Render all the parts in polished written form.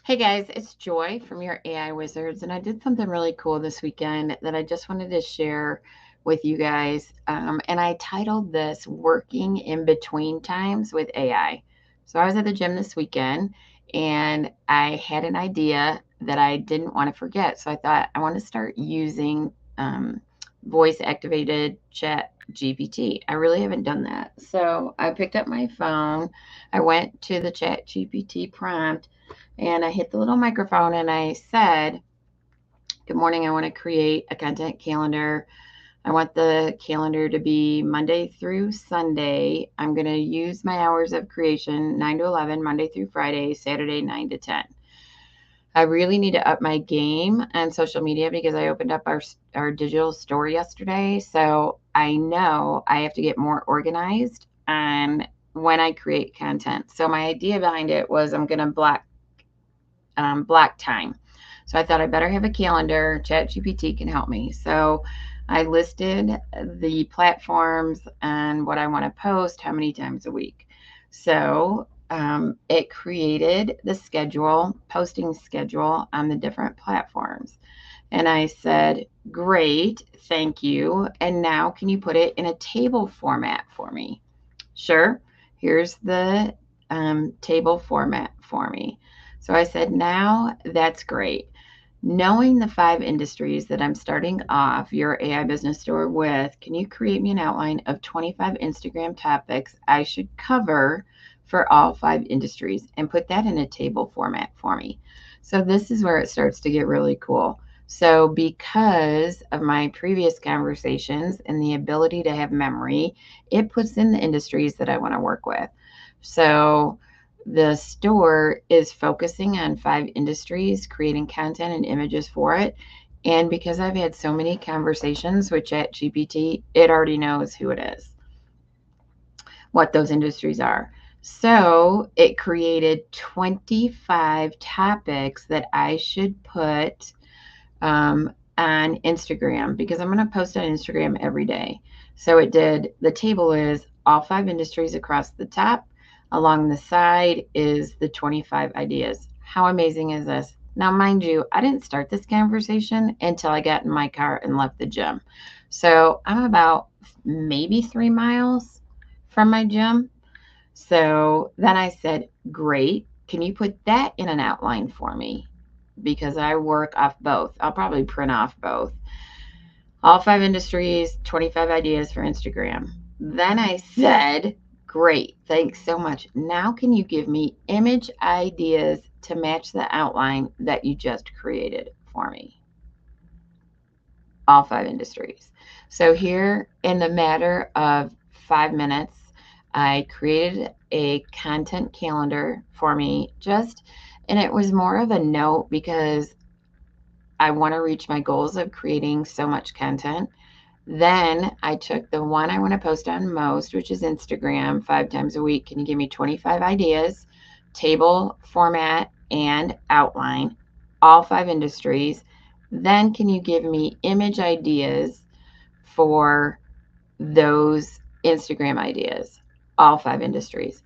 Hey guys, it's Joy from your AI Wizards, and I did something really cool this weekend that I just wanted to share with you guys. And I titled this Working in Between Times with AI. So I was at the gym this weekend and I had an idea that I didn't want to forget. So I thought I want to start using voice activated chat GPT. I really haven't done that. So I picked up my phone, I went to the chat GPT prompt and I hit the little microphone and I said, "Good morning. I want to create a content calendar. I want the calendar to be Monday through Sunday. I'm going to use my hours of creation 9 to 11, Monday through Friday, Saturday 9 to 10. I really need to up my game on social media because I opened up our digital store yesterday. So I know I have to get more organized on when I create content. So my idea behind it was I'm going to block time. So I thought I better have a calendar. ChatGPT can help me. So I listed the platforms and what I want to post, how many times a week. So it created the schedule, posting schedule on the different platforms. And I said, "Great, thank you. And now can you put it in a table format for me?" Sure. Here's the table format for me. So I said, "Now that's great. Knowing the 5 industries that I'm starting off your AI business store with, can you create me an outline of 25 Instagram topics I should cover for all 5 industries and put that in a table format for me?" So this is where it starts to get really cool. So, because of my previous conversations and the ability to have memory, it puts in the industries that I want to work with. So, the store is focusing on 5 industries, creating content and images for it. And because I've had so many conversations with ChatGPT, it already knows who it is, what those industries are. So it created 25 topics that I should put on Instagram because I'm going to post on Instagram every day. So it did, the table is all 5 industries across the top. Along the side is the 25 ideas. How amazing is this? Now, mind you, I didn't start this conversation until I got in my car and left the gym. So I'm about maybe 3 miles from my gym. So then I said, "Great. Can you put that in an outline for me?" Because I work off both. I'll probably print off both. All 5 industries, 25 ideas for Instagram. Then I said, "Great. Thanks so much. Now, can you give me image ideas to match the outline that you just created for me?" All 5 industries. So, here in the matter of 5 minutes, I created a content calendar for me and it was more of a note because I want to reach my goals of creating so much content. Then I took the one I want to post on most, which is Instagram, 5 times a week. Can you give me 25 ideas, table format, and outline, all 5 industries? Then can you give me image ideas for those Instagram ideas, all 5 industries?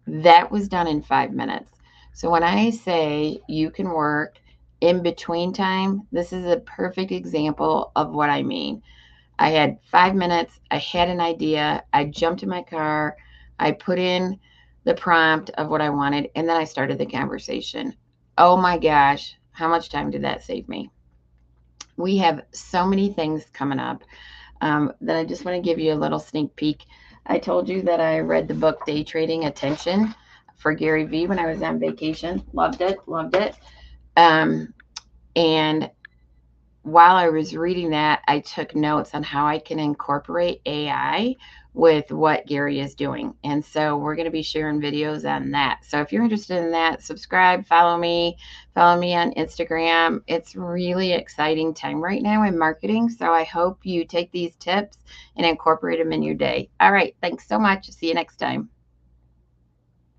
That was done in 5 minutes. So when I say you can work in between time, this is a perfect example of what I mean. I had 5 minutes, I had an idea, I jumped in my car, I put in the prompt of what I wanted, and then I started the conversation. Oh my gosh, how much time did that save me? We have so many things coming up that I just want to give you a little sneak peek. I told you that I read the book Day Trading Attention for Gary Vee when I was on vacation. Loved it, loved it. Um, and while I was reading that, I took notes on how I can incorporate AI with what Gary is doing. And so we're going to be sharing videos on that. So if you're interested in that, subscribe, follow me on Instagram. It's really exciting time right now in marketing. So I hope you take these tips and incorporate them in your day. All right. Thanks so much. See you next time.